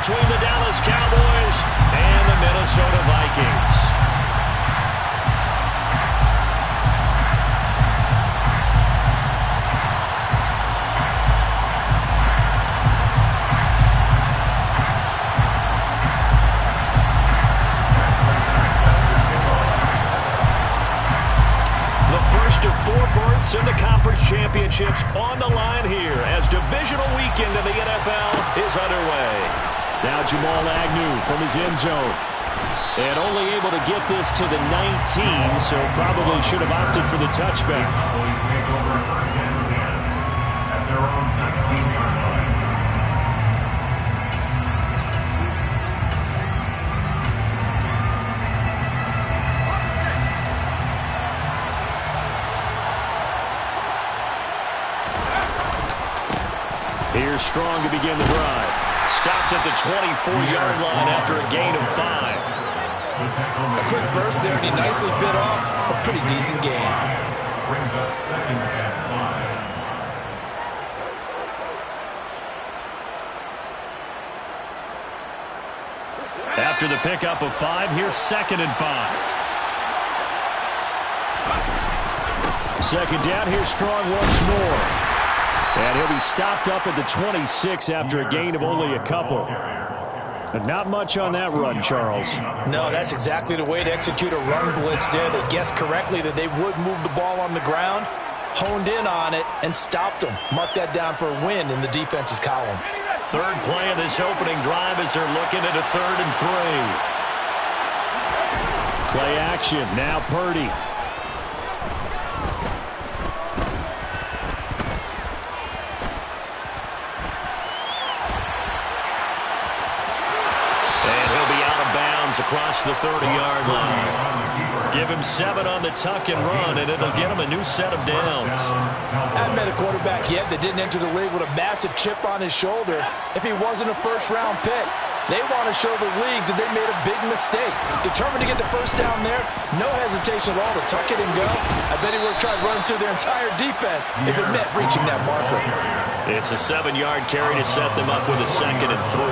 between the Dallas Cowboys and the Minnesota Vikings. In the conference championships on the line here as divisional weekend in the NFL is underway. Now Jamal Agnew from his end zone. And only able to get this to the 19, so probably should have opted for the touchback. Cowboys take over first and 10 at their own 19-yard line. Here's Strong to begin the drive. Stopped at the 24-yard line after a gain of 5. A quick burst there, and he nicely bit off a pretty decent gain. Brings up second and 5. After the pickup of 5, here's second and 5. Second down, here's Strong once more. And he'll be stopped up at the 26 after a gain of only a couple. But not much on that run, Charles. No, that's exactly the way to execute a run blitz there. They guessed correctly that they would move the ball on the ground, honed in on it, and stopped them. Mark that down for a win in the defense's column. Third play of this opening drive as they're looking at a 3rd and 3. Play action, now Purdy. Across the 30-yard line. Give him 7 on the tuck and run, and it'll get him a new set of downs. Haven't met a quarterback yet that didn't enter the league with a massive chip on his shoulder if he wasn't a first-round pick. They want to show the league that they made a big mistake. Determined to get the first down there, no hesitation at all to tuck it and go. I bet he would have tried running through their entire defense if it meant reaching that marker. It's a 7-yard carry to set them up with a 2nd and 3.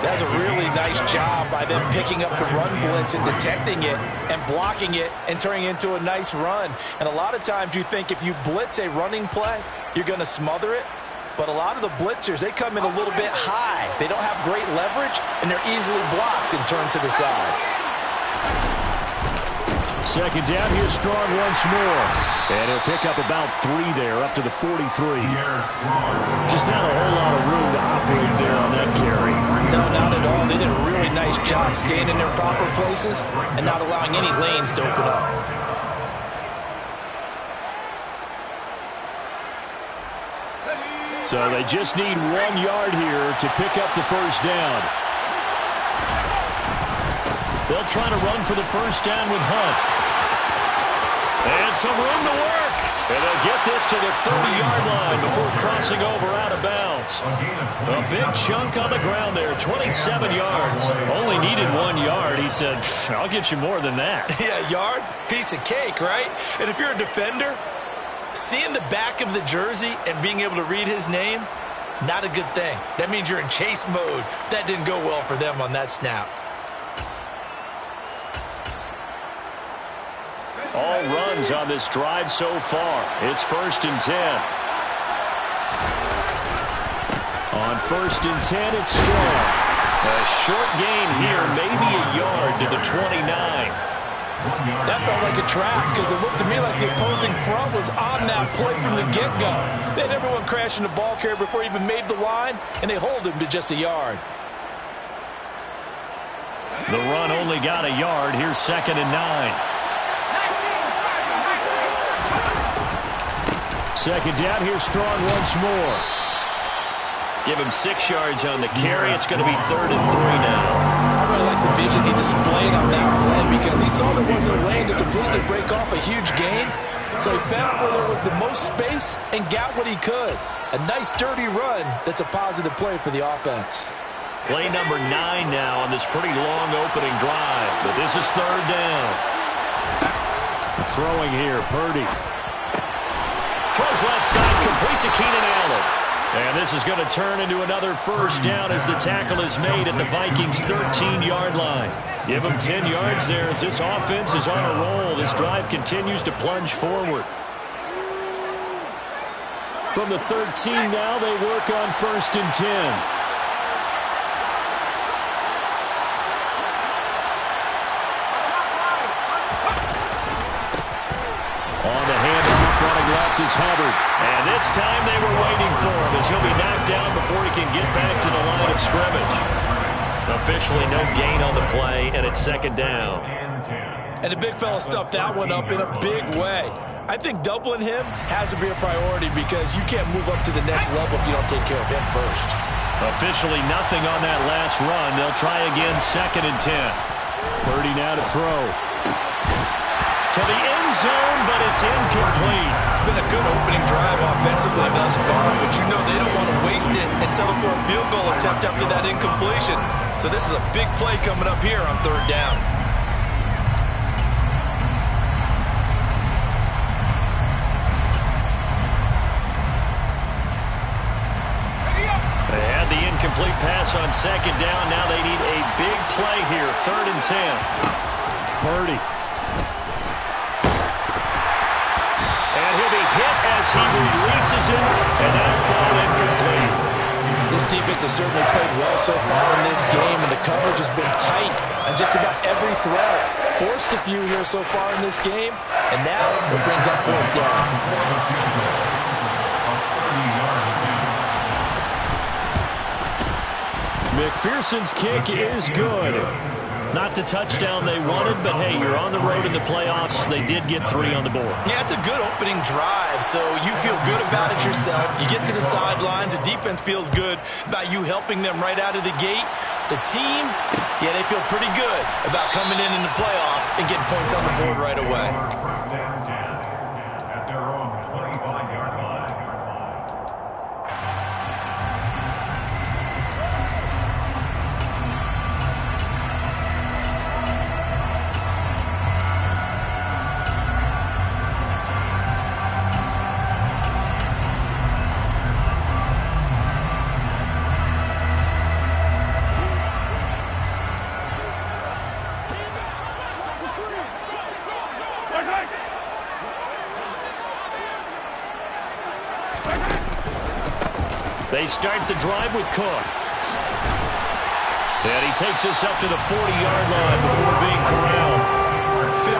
That's a really nice job by them picking up the run blitz and detecting it and blocking it and turning it into a nice run. And a lot of times you think if you blitz a running play, you're going to smother it. But a lot of the blitzers, they come in a little bit high. They don't have great leverage, and they're easily blocked and turned to the side. Second down, here's Strong once more. And he'll pick up about 3 there, up to the 43. Just not a whole lot of room to operate there on that carry. No, not at all. They did a really nice job staying in their proper places and not allowing any lanes to open up. So they just need 1 yard here to pick up the first down. They'll try to run for the first down with Hunt. And some room to work. And they'll get this to the 30-yard line before crossing over out of bounds. A big chunk on the ground there, 27 yards. Only needed 1 yard. He said, I'll get you more than that. Yeah, yard, piece of cake, right? And if you're a defender, seeing the back of the jersey and being able to read his name, not a good thing. That means you're in chase mode. That didn't go well for them on that snap. All runs on this drive so far. It's 1st and 10. On 1st and 10, it's Strong. A short gain here, maybe a yard to the 29. That felt like a trap because it looked to me like the opposing front was on that play from the get-go. They had everyone crashing the ball carrier before he even made the line, and they hold him to just a yard. The run only got a yard. Here's 2nd and 9. Second down, here's Strong once more. Give him 6 yards on the carry. It's going to be 3rd and 3 now. I really like the vision he displayed on that play because he saw there wasn't a lane to completely break off a huge gain. So he found where there was the most space and got what he could. A nice dirty run that's a positive play for the offense. Play number 9 now on this pretty long opening drive. But this is 3rd down. Throwing here, Purdy. Throws left side, complete to Keenan Allen. And this is going to turn into another first down as the tackle is made at the Vikings' 13-yard line. Give them 10 yards there as this offense is on a roll. This drive continues to plunge forward. From the 13 now, they work on 1st and 10. On the handoff, running left is Hubbard. And this time they were waiting for him as he'll be knocked down before he can get back to the line of scrimmage. Officially no gain on the play, and it's 2nd down. And the big fella stuffed that one up in a big way. I think doubling him has to be a priority because you can't move up to the next level if you don't take care of him first. Officially nothing on that last run. They'll try again 2nd and 10. Purdy now to throw. To the end zone, but it's incomplete. It's been a good opening drive offensively thus far, but you know they don't want to waste it and settle for a field goal attempt after that incompletion. So this is a big play coming up here on 3rd down. They had the incomplete pass on 2nd down. Now they need a big play here, 3rd and 10. Purdy. And he'll be hit as he releases it, and that'll fall incomplete. This defense has certainly played well so far in this game, and the coverage has been tight on just about every throw. Forced a few here so far in this game, and now it brings up 4th down. McPherson's kick is good. Not the touchdown they wanted, but hey, you're on the road in the playoffs. They did get 3 on the board. Yeah, it's a good opening drive, so you feel good about it yourself. You get to the sidelines. The defense feels good about you helping them right out of the gate. The team, yeah, they feel pretty good about coming in the playoffs and getting points on the board right away. First down 10 at their own 25-yard line. They start the drive with Cook. And he takes us up to the 40-yard line before being corralled.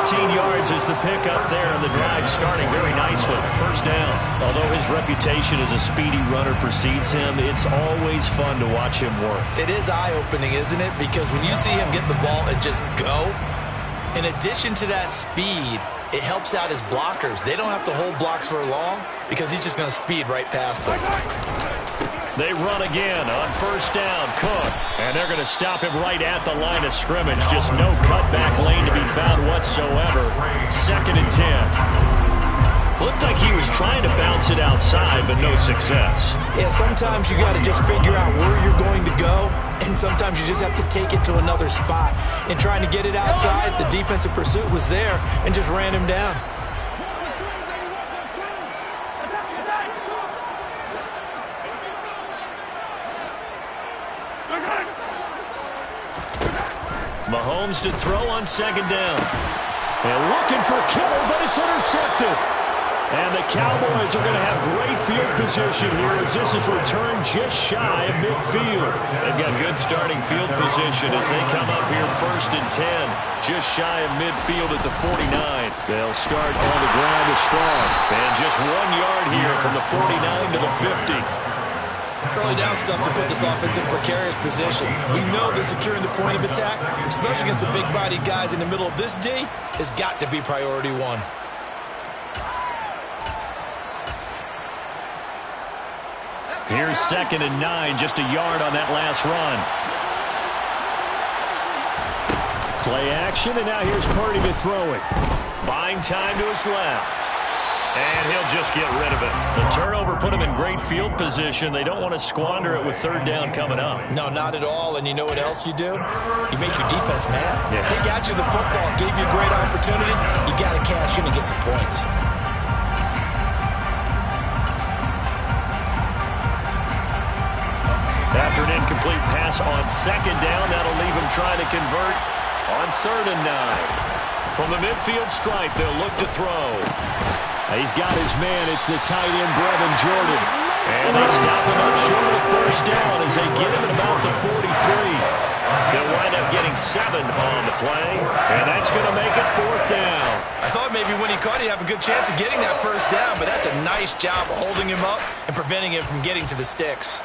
15 yards is the pickup there, and the drive starting very nicely. 1st down. Although his reputation as a speedy runner precedes him, it's always fun to watch him work. It is eye-opening, isn't it? Because when you see him get the ball and just go, in addition to that speed, it helps out his blockers. They don't have to hold blocks for long because he's just going to speed right past them. They run again on 1st down. Cook. And they're going to stop him right at the line of scrimmage. Just no cutback lane to be found whatsoever. 2nd and 10. Looked like he was trying to bounce it outside, but no success. Yeah, sometimes you got to just figure out where you're going to go, and sometimes you just have to take it to another spot. In trying to get it outside, the defensive pursuit was there and just ran him down. Mahomes to throw on 2nd down. And looking for Kittle, but it's intercepted. And the Cowboys are going to have great field position here as this is returned just shy of midfield. They've got good starting field position as they come up here 1st and 10. Just shy of midfield at the 49. They'll start on the ground with Strong. And just 1 yard here from the 49 to the 50. Early down stuff to put this offense in precarious position. We know that securing the point of attack, especially against the big-bodied guys in the middle of this D, has got to be priority 1. Here's 2nd and 9, just a yard on that last run. Play action, and now here's Purdy to throw it. Buying time to his left. And he'll just get rid of it. The turnover put him in great field position. They don't want to squander it with 3rd down coming up. No, not at all. And you know what else you do? You make your defense mad. Yeah. They got you the football, gave you a great opportunity. You got to cash in and get some points. incomplete pass on second down. That'll leave him trying to convert on 3rd and 9. From the midfield stripe, they'll look to throw. He's got his man. It's the tight end, Brevin Jordan. And they stop him up short of 1st down as they get him at about the 43. They'll wind up getting 7 on the play, and that's going to make it 4th down. I thought maybe when he caught it, he'd have a good chance of getting that 1st down, but that's a nice job holding him up and preventing him from getting to the sticks.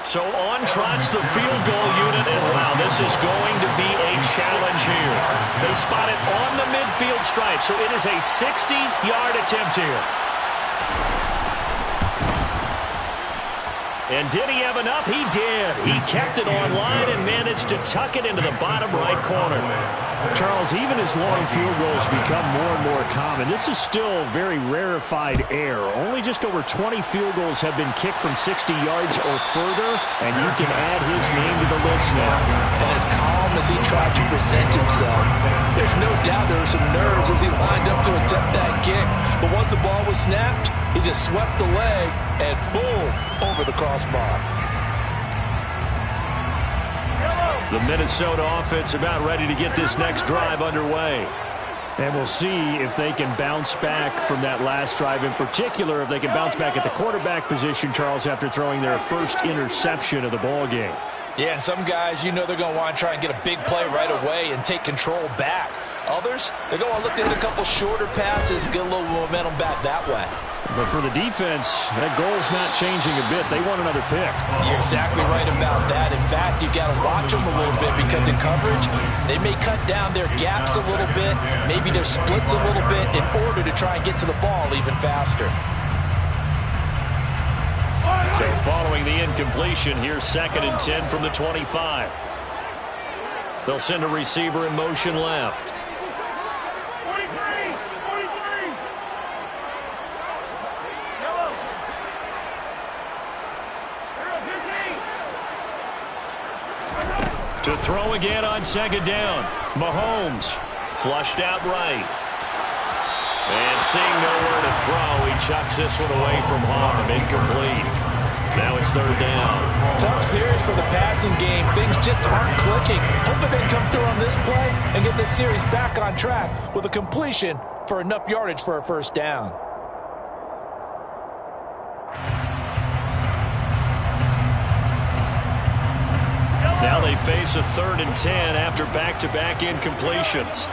So on trots the field goal unit, and wow, this is going to be a challenge here. They spot it on the midfield stripe, so it is a 60-yard attempt here. And did he have enough? He did. He kept it on line and managed to tuck it into the bottom right corner. Charles, even as long field goals become more and more common, this is still very rarefied air. Only just over 20 field goals have been kicked from 60 yards or further, and you can add his name to the list now. And as calm as he tried to present himself, there's no doubt there were some nerves as he lined up to attempt that kick. But once the ball was snapped, he just swept the leg and boom, over the crossbar. The Minnesota offense about ready to get this next drive underway. And we'll see if they can bounce back from that last drive. In particular, if they can bounce back at the quarterback position, Charles, after throwing their first interception of the ball game. Yeah, and some guys, you know they're going to want to try and get a big play right away and take control back. Others, they're going to look to hit a couple shorter passes, get a little momentum back that way. But for the defense, that goal's not changing a bit. They want another pick. You're exactly right about that. In fact, you've got to watch them a little bit because in coverage, they may cut down their gaps a little bit, maybe their splits a little bit in order to try and get to the ball even faster. So following the incompletion, here's 2nd and 10 from the 25. They'll send a receiver in motion left. To throw again on 2nd down. Mahomes flushed out right. And seeing nowhere to throw, he chucks this one away from harm. Incomplete. Now it's 3rd down. Tough series for the passing game. Things just aren't clicking. Hoping they come through on this play and get this series back on track with a completion for enough yardage for a 1st down. Now they face a 3rd and 10 after back-to-back incompletions.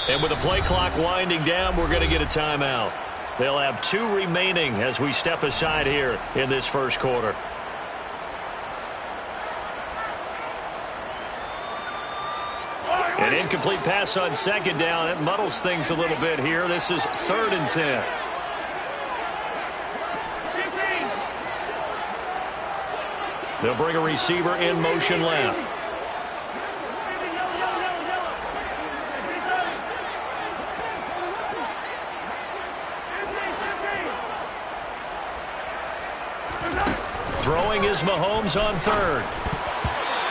And with the play clock winding down, we're going to get a timeout. They'll have 2 remaining as we step aside here in this 1st quarter. An incomplete pass on 2nd down. That muddles things a little bit here. This is 3rd and 10. They'll bring a receiver in motion left. Throwing is Mahomes on 3rd.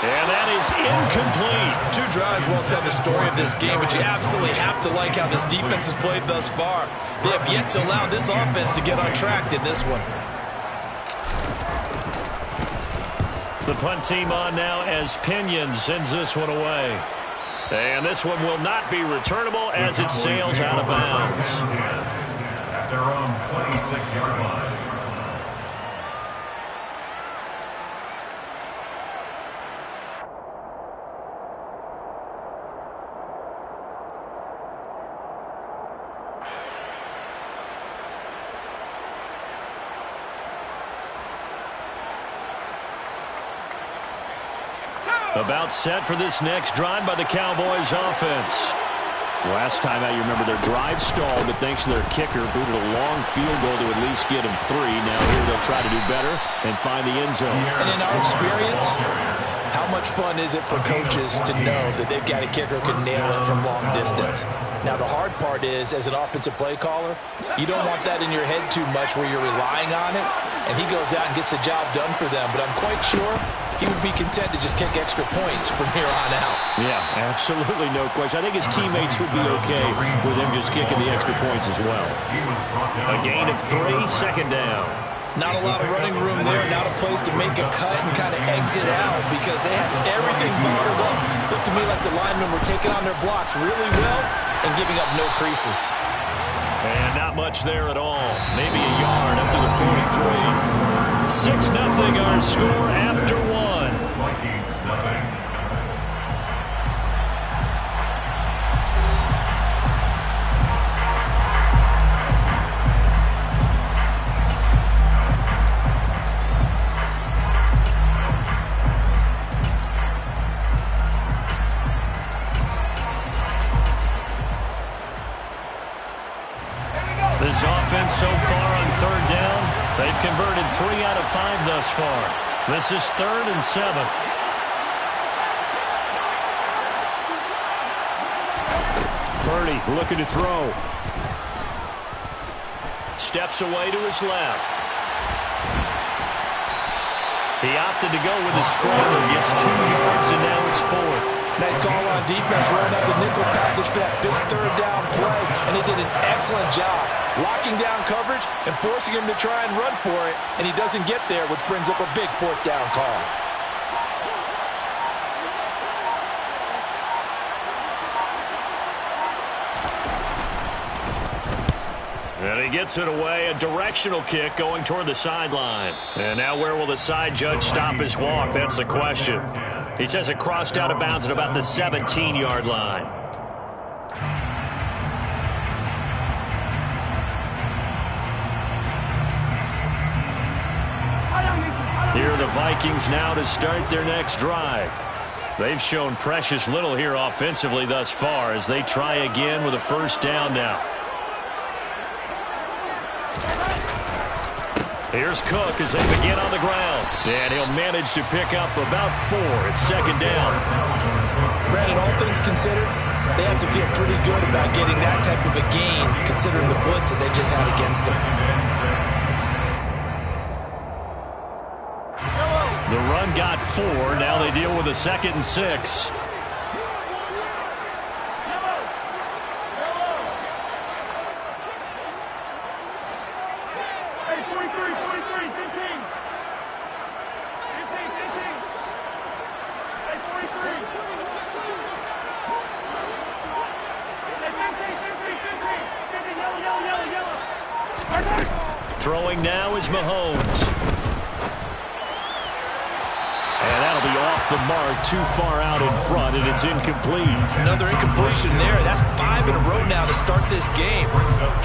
And that is incomplete. 2 drives won't tell the story of this game, but you absolutely have to like how this defense has played thus far. They have yet to allow this offense to get on track in this one. The punt team on now as Pinion sends this one away. And this one will not be returnable as it sails out of bounds. At their own 26-yard line. About set for this next drive by the Cowboys offense. Last time out, you remember their drive stalled, but thanks to their kicker, booted a long field goal to at least get him 3. Now here they'll try to do better and find the end zone. And in our experience, fun is it for coaches to know that they've got a kicker who can nail it from long distance? Now, the hard part is, as an offensive play caller, you don't want that in your head too much where you're relying on it, and he goes out and gets the job done for them. But I'm quite sure he would be content to just kick extra points from here on out. Yeah, absolutely no question. I think his teammates would be okay with him just kicking the extra points as well. A gain of 3, second down. Not a lot of running room there, not a place to make a cut and kind of exit out because they had everything bottled up. Looked to me like the linemen were taking on their blocks really well and giving up no creases. And not much there at all. Maybe a yard up to the 43. 6-0 our score after 1. Vikings, nothing. This offense so far on third down, they've converted 3 out of 5 thus far. This is 3rd and 7. Purdy looking to throw. Steps away to his left. He opted to go with a scramble, gets 2 yards, and now it's 4th. Nice call on defense, rolling out the nickel package for that big third down play, and they did an excellent job locking down coverage and forcing him to try and run for it, and he doesn't get there, which brings up a big 4th down call. And he gets it away, a directional kick going toward the sideline. And now where will the side judge stop his walk? That's the question. He says it crossed out of bounds at about the 17-yard line. Here are the Vikings now to start their next drive. They've shown precious little here offensively thus far as they try again with a first down now. Here's Cook as they begin on the ground. And he'll manage to pick up about 4. It's 2nd down. Granted, all things considered, they have to feel pretty good about getting that type of a gain considering the blitz that they just had against them. The run got 4. Now they deal with a 2nd and 6. Throwing now is Mahomes. And that'll be off the mark, too far out in front, and it's incomplete. Another incompletion there. That's 5 in a row now to start this game.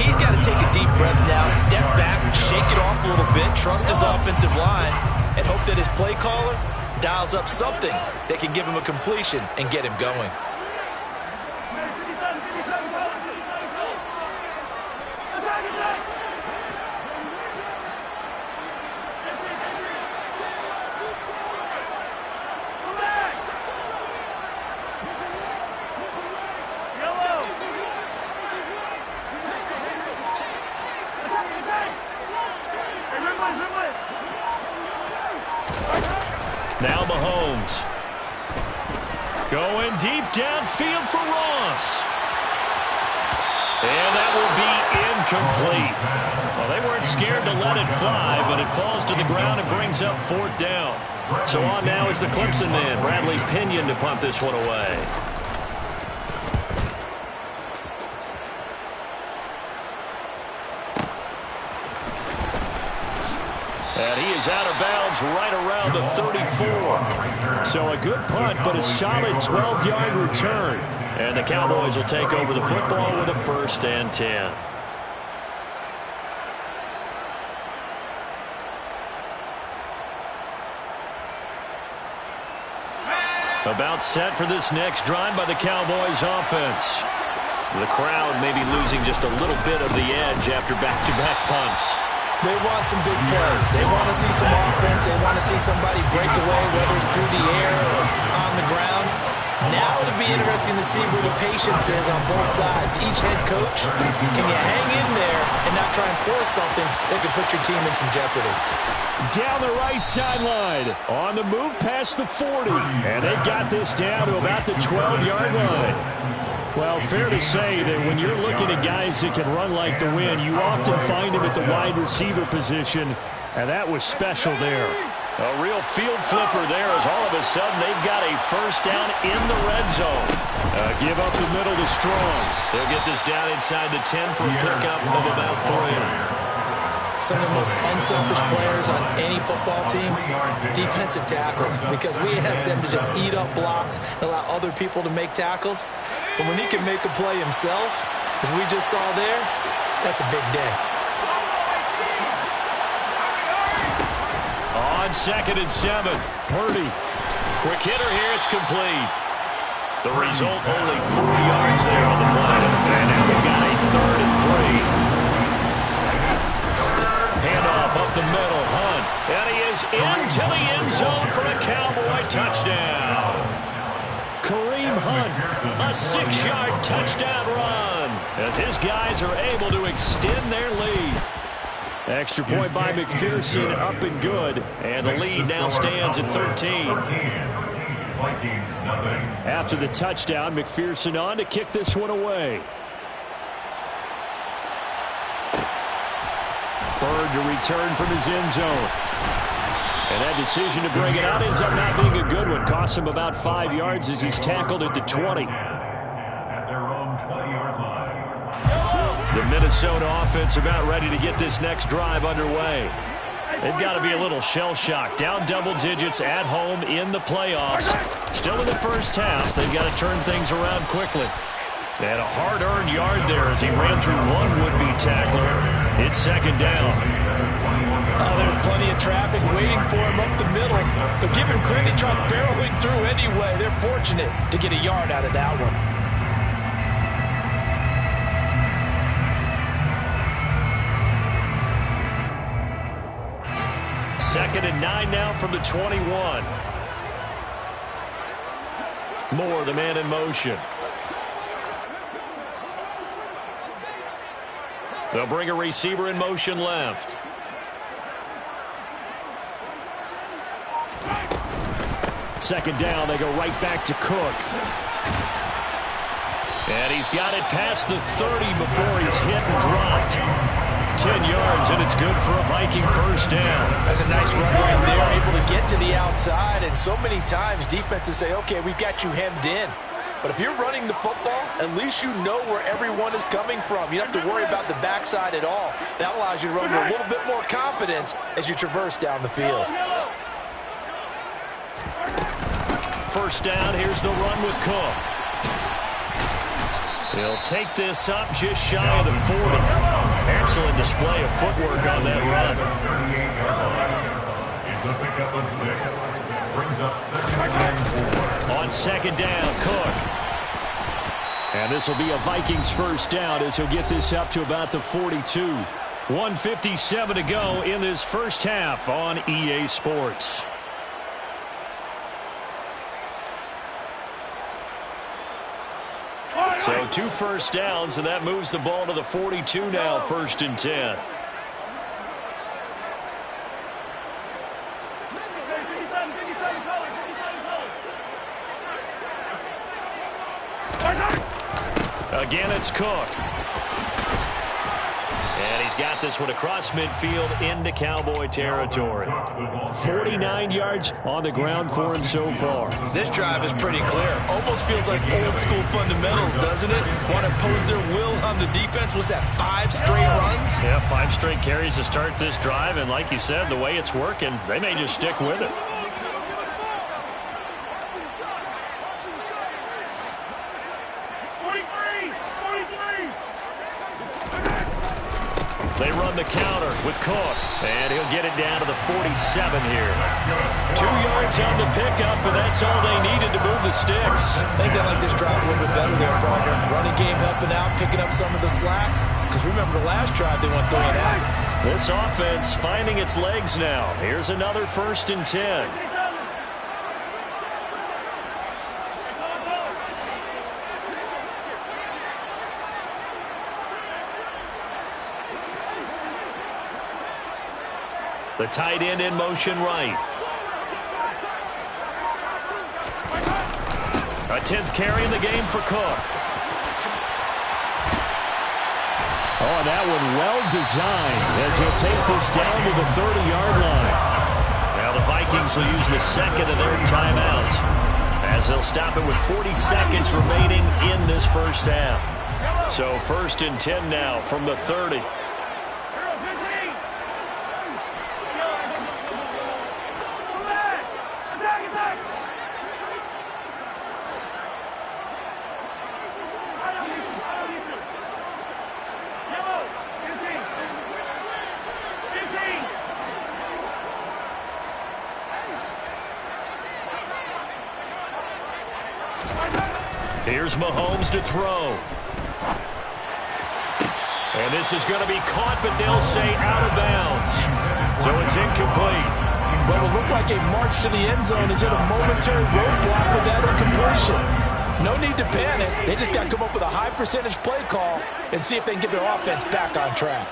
He's got to take a deep breath now, step back, shake it off a little bit, trust his offensive line, and hope that his play caller dials up something that can give him a completion and get him going. Now Mahomes. Going deep downfield for Ross. And that will be incomplete. Well, they weren't scared to let it fly, but it falls to the ground and brings up 4th down. So on now is the Clemson man, Bradley Pinion, to punt this one away. And he is out of bounds right around the 34. So a good punt, but a solid 12-yard return. And the Cowboys will take over the football with a 1st and 10. About set for this next drive by the Cowboys offense. The crowd may be losing just a little bit of the edge after back-to-back punts. They want some big plays. They want to see some offense. They want to see somebody break away, whether it's through the air or on Now it'll be interesting to see where the patience is on both sides. Each head coach, can you hang in there and not try and force something that could put your team in some jeopardy? Down the right sideline, on the move past the 40, and they've got this down to about the 12-yard line. Well, fair to say that when you're looking at guys that can run like the wind, you often find them at the wide receiver position, and that was special there. A real field flipper there as all of a sudden they've got a first down in the red zone. Give up the middle to Strong. They'll get this down inside the 10 for a pickup of about 3. Some of the most unselfish players on any football team, defensive tackles, because we ask them to just eat up blocks and allow other people to make tackles. But when he can make a play himself, as we just saw there, that's a big day. On 2nd and 7, Purdy. Quick hitter here, it's complete. The result, only 4 yards there on the play. And now we've got a 3rd and 3. Handoff up the middle, Hunt. And he is into the end zone for a Cowboy touchdown. Kareem Hunt, a 6-yard touchdown run, as his guys are able to extend their lead. Extra point by McPherson, up and good. And the lead now stands at 13. After the touchdown, McPherson on to kick this one away. Bird to return from his end zone. And that decision to bring it out ends up not being a good one. Costs him about 5 yards as he's tackled at the 20. At their own 20-yard line. The Minnesota offense about ready to get this next drive underway. They've got to be a little shell-shocked. Down double digits at home in the playoffs. Still in the first half. They've got to turn things around quickly. They had a hard-earned yard there as he ran through one would-be tackler. It's 2nd down. Oh, there's plenty of traffic waiting for him up the middle. But give him credit, he tried barreling through anyway. They're fortunate to get a yard out of that one. 2nd and 9 now from the 21. Moore, the man in motion. They'll bring a receiver in motion left. Second down, they go right back to Cook. And he's got it past the 30 before he's hit and dropped. 10 yards, and it's good for a Viking first down. That's a nice run right there, able to get to the outside. And so many times defenses say, okay, we've got you hemmed in. But if you're running the football, at least you know where everyone is coming from. You don't have to worry about the backside at all. That allows you to run with a little bit more confidence as you traverse down the field. First down, here's the run with Cook. He'll take this up just shy of the 40. Excellent display of footwork on that run. It's a pickup of 6. Brings up 2nd and 4. On 2nd down, Cook. And this will be a Vikings first down as he'll get this up to about the 42. 1:57 to go in this first half on EA Sports. So 2 first downs, and that moves the ball to the 42 now, 1st and 10. Again, it's Cook. And he's got this one across midfield into Cowboy territory. 49 yards on the ground for him so far. This drive is pretty clear. Almost feels like old school fundamentals, doesn't it? Want to impose their will on the defense. Was that 5 straight runs? Yeah, 5 straight carries to start this drive. And like you said, the way it's working, they may just stick with it. They run the counter with Cook, and he'll get it down to the 47 here. 2 yards on the pickup, and that's all they needed to move the sticks. I think they like this drive a little bit better there, partner. Running game helping out, picking up some of the slack. Because remember the last drive, they went 3 and out. This offense finding its legs now. Here's another 1st and 10. The tight end in motion right. A 10th carry in the game for Cook. Oh, that one well designed as he'll take this down to the 30-yard line. Now the Vikings will use the second of their timeouts as they'll stop it with 40 seconds remaining in this first half. So 1st and 10 now from the 30. Here's Mahomes to throw. And this is going to be caught, but they'll say out of bounds. So it's incomplete. What will look like a march to the end zone is in a momentary roadblock with that incompletion. No need to panic. They just got to come up with a high percentage play call and see if they can get their offense back on track.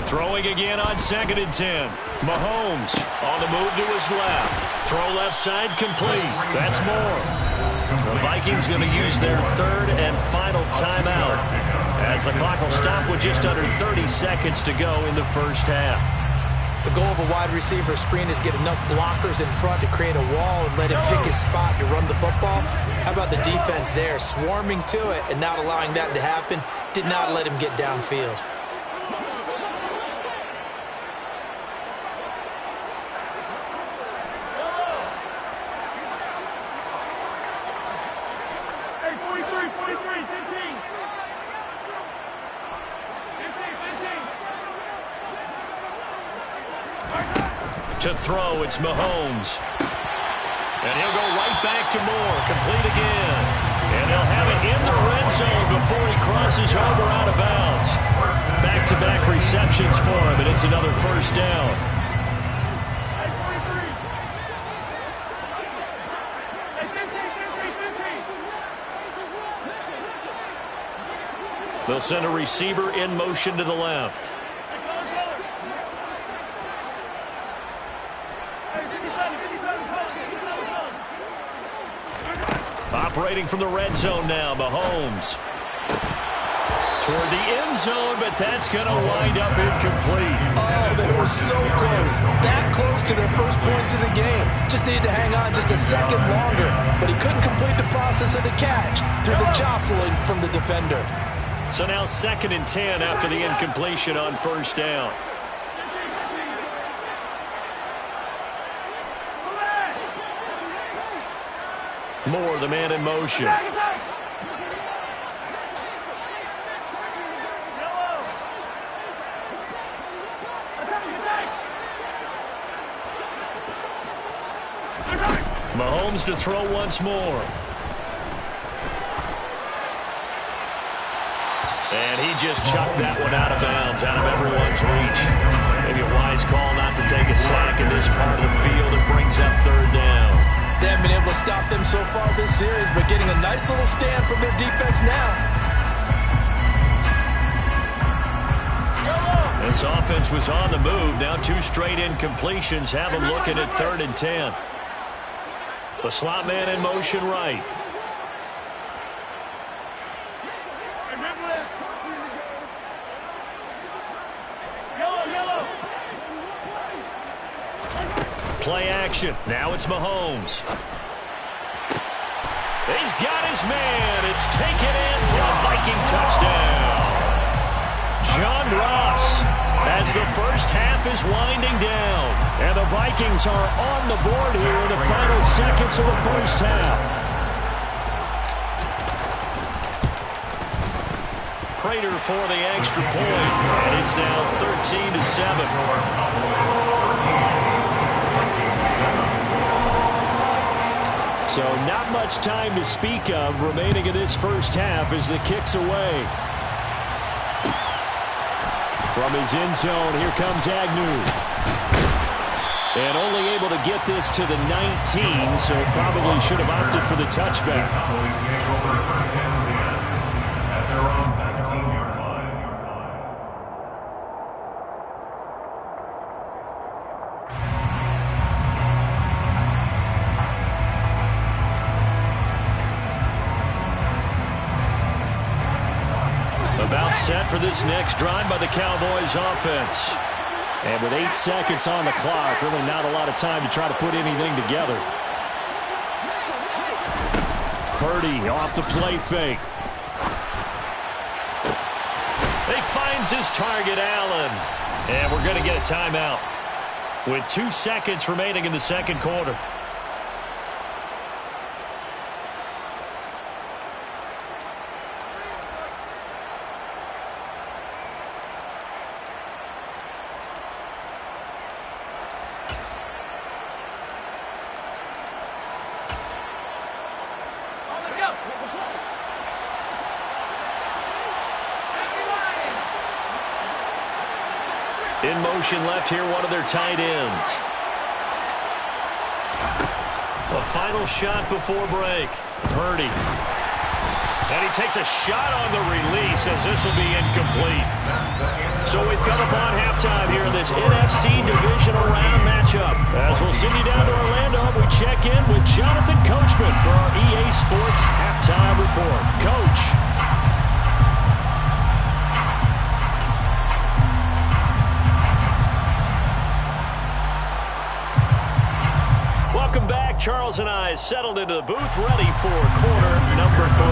Throwing again on 2nd and 10. Mahomes on the move to his left. Throw left side complete. That's more. The Vikings going to use their 3rd and final timeout as the clock will stop with just under 30 seconds to go in the first half. The goal of a wide receiver screen is get enough blockers in front to create a wall and let him pick his spot to run the football. How about the defense there, swarming to it and not allowing that to happen? Did not let him get downfield. To throw, it's Mahomes. And he'll go right back to Moore. Complete again. And he'll have it in the red zone before he crosses over out of bounds. Back-to-back receptions for him, and it's another first down. They'll send a receiver in motion to the left. Operating from the red zone now, Mahomes. Toward the end zone, but that's going to wind up incomplete. Oh, they were so close. That close to their first points in the game. Just needed to hang on just a second longer. But he couldn't complete the process of the catch through the jostling from the defender. So now 2nd and 10 after the incompletion on first down. Moore, the man in motion. Mahomes to throw once more. And he just chucked that one out of bounds, out of everyone's reach. Maybe a wise call not to take a sack in this part of the field. It brings up 3rd down. They haven't been able to stop them so far this series, but getting a nice little stand from their defense now. This offense was on the move. Now 2 straight incompletions have them looking at 3rd and 10. The slot man in motion right. Play action. Now it's Mahomes. He's got his man. It's taken in for a Viking touchdown. John Ross, as the first half is winding down. And the Vikings are on the board here in the final seconds of the first half. Prater for the extra point. And it's now 13-7. So not much time to speak of remaining in this first half as the kick's away. From his end zone, here comes Agnew. And only able to get this to the 19, so probably should have opted for the touchback. Cowboys take over first and 10 at their own 19-yard line. About set for this next drive by the Cowboys offense. And with 8 seconds on the clock, really not a lot of time to try to put anything together. Purdy off the play fake. He finds his target, Allen. And we're going to get a timeout with 2 seconds remaining in the second quarter. In motion left here, one of their tight ends. A final shot before break. Purdy. And he takes a shot on the release as this will be incomplete. So we've come upon halftime here in this NFC Divisional Round matchup. As we'll send you down to Orlando, we check in with Jonathan Coachman for our EA Sports Halftime Report. Coach. Welcome back. Charles and I settled into the booth, ready for quarter number 3.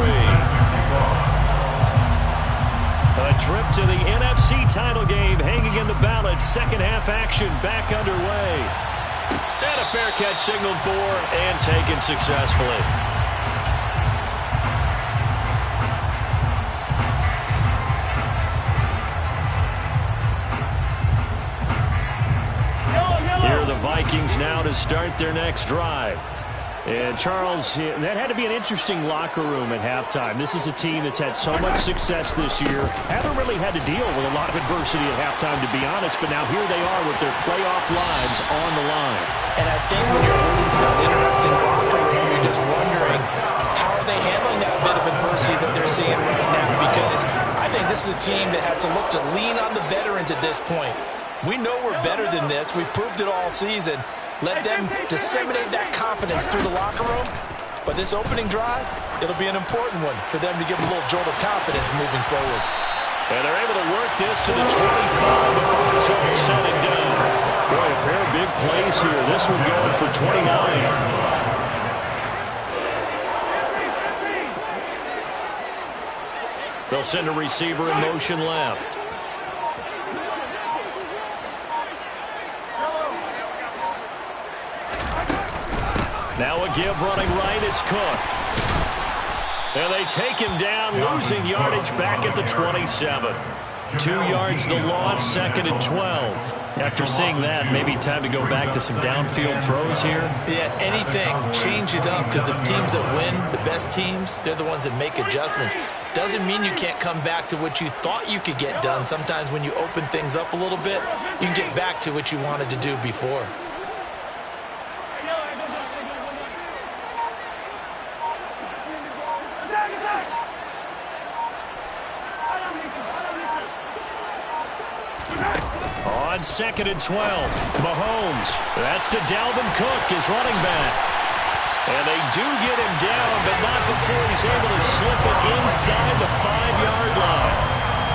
A trip to the NFC title game hanging in the balance. Second half action back underway. And a fair catch signaled for and taken successfully. Here are the Vikings now to start their next drive. And Charles, that had to be an interesting locker room at halftime. This is a team that's had so much success this year. Haven't really had to deal with a lot of adversity at halftime, to be honest. But now here they are with their playoff lives on the line. And I think when you're moving to an interesting locker room, you're just wondering, how are they handling that bit of adversity that they're seeing right now? Because I think this is a team that has to look to lean on the veterans at this point. We know we're better than this. We've proved it all season. Let them disseminate that confidence through the locker room. But this opening drive, it'll be an important one for them to give a little jolt of confidence moving forward. And they're able to work this to the 25 before it's all said and done. Boy, a pair of big plays here. This one going for 29. They'll send a receiver in motion left. Now a give running right, it's Cook. And they take him down, losing yardage back at the 27. 2 yards the loss, second and 12. After seeing that, maybe time to go back to some downfield throws here. Yeah, anything, change it up, because the teams that win, the best teams, they're the ones that make adjustments. Doesn't mean you can't come back to what you thought you could get done. Sometimes when you open things up a little bit, you can get back to what you wanted to do before. On second and 12, Mahomes. That's to Dalvin Cook, his running back. And they do get him down, but not before he's able to slip it inside the 5-yard line.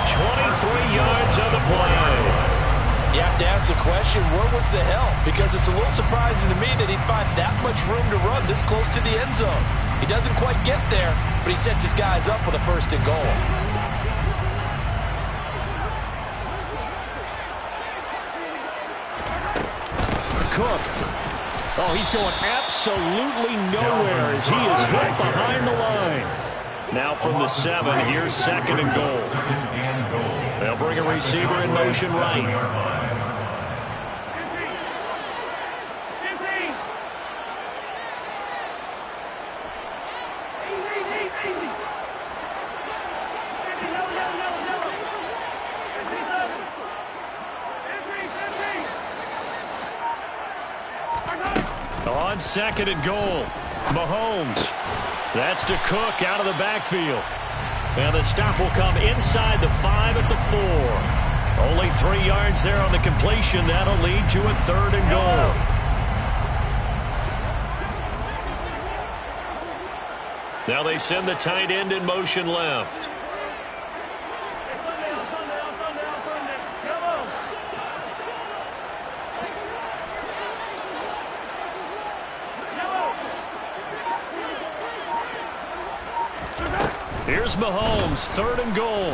23 yards on the play. You have to ask the question, where was the help? Because it's a little surprising to me that he'd find that much room to run this close to the end zone. He doesn't quite get there, but he sets his guys up with a first and goal. Cook. Oh, he's going absolutely nowhere as he is hit behind the line. Now from the 7, here's second and goal. They'll bring a receiver in motion right. on 2nd and goal. Mahomes. That's to Cook out of the backfield. And the stop will come inside the 5 at the 4. Only 3 yards there on the completion. That'll lead to a 3rd and goal. Now they send the tight end in motion left. Here's Mahomes, 3rd and goal.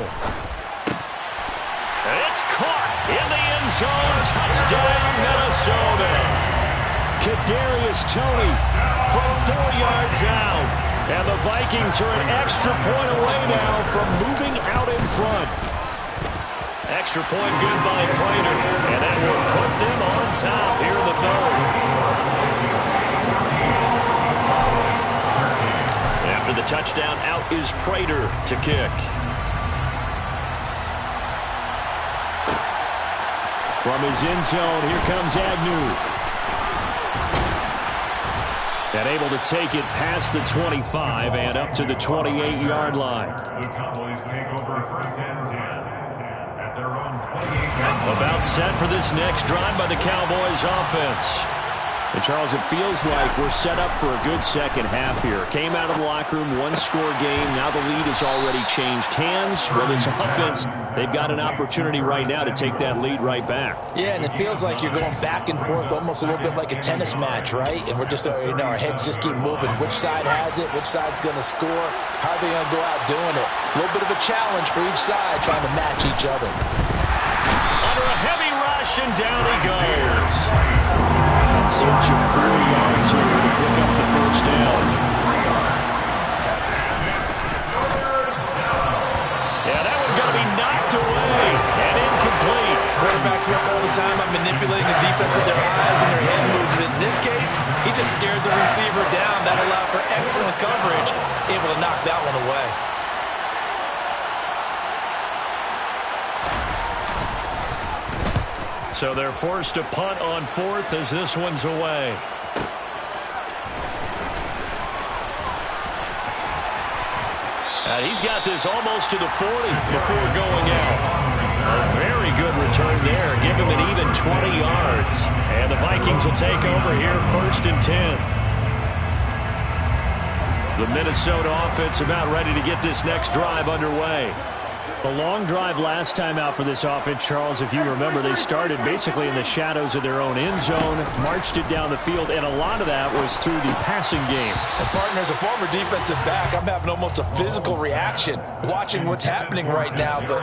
And it's caught in the end zone. Touchdown, Minnesota. Kadarius Toney from 4 yards out. And the Vikings are an extra point away now from moving out in front. Extra point good by Prater. And that will put them on top here in the 3rd. After the touchdown, out is Prater to kick. From his end zone, here comes Agnew. And able to take it past the 25 and up to the 28-yard line. The Cowboys take over 1st and 10 at their own 28-yard line. About set for this next drive by the Cowboys offense. And, Charles, it feels like we're set up for a good second half here. Came out of the locker room, 1-score game. Now the lead has already changed hands. Well, this offense, they've got an opportunity right now to take that lead right back. Yeah, and it feels like you're going back and forth almost a little bit like a tennis match, right? And we're just, our heads just keep moving. Which side has it? Which side's going to score? How are they going to go out doing it? A little bit of a challenge for each side trying to match each other. Under a heavy rush, and down he goes. Search of 4 yards here to pick up the 1st down. Yeah, that one's going to be knocked away and incomplete. Quarterbacks work all the time on manipulating the defense with their eyes and their head movement. In this case, he just scared the receiver down. That allowed for excellent coverage, able to knock that one away. So they're forced to punt on 4th as this one's away. And he's got this almost to the 40 before going out. A very good return there. Give him an even 20 yards. And the Vikings will take over here 1st and 10. The Minnesota offense about ready to get this next drive underway. A long drive last time out for this offense, Charles. If you remember, they started basically in the shadows of their own end zone, marched it down the field, and a lot of that was through the passing game. And partner, as a former defensive back, I'm having almost a physical reaction watching what's happening right now. But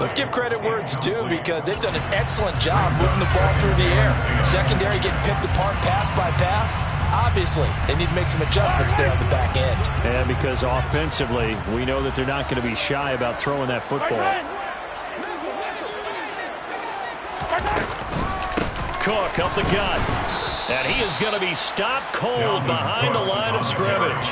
let's give credit where it's due, because they've done an excellent job moving the ball through the air. Secondary getting picked apart pass by pass. Obviously, they need to make some adjustments there on the back end. And because offensively, we know that they're not going to be shy about throwing that football. Cook up the gut. And he is going to be stopped cold behind the line of scrimmage.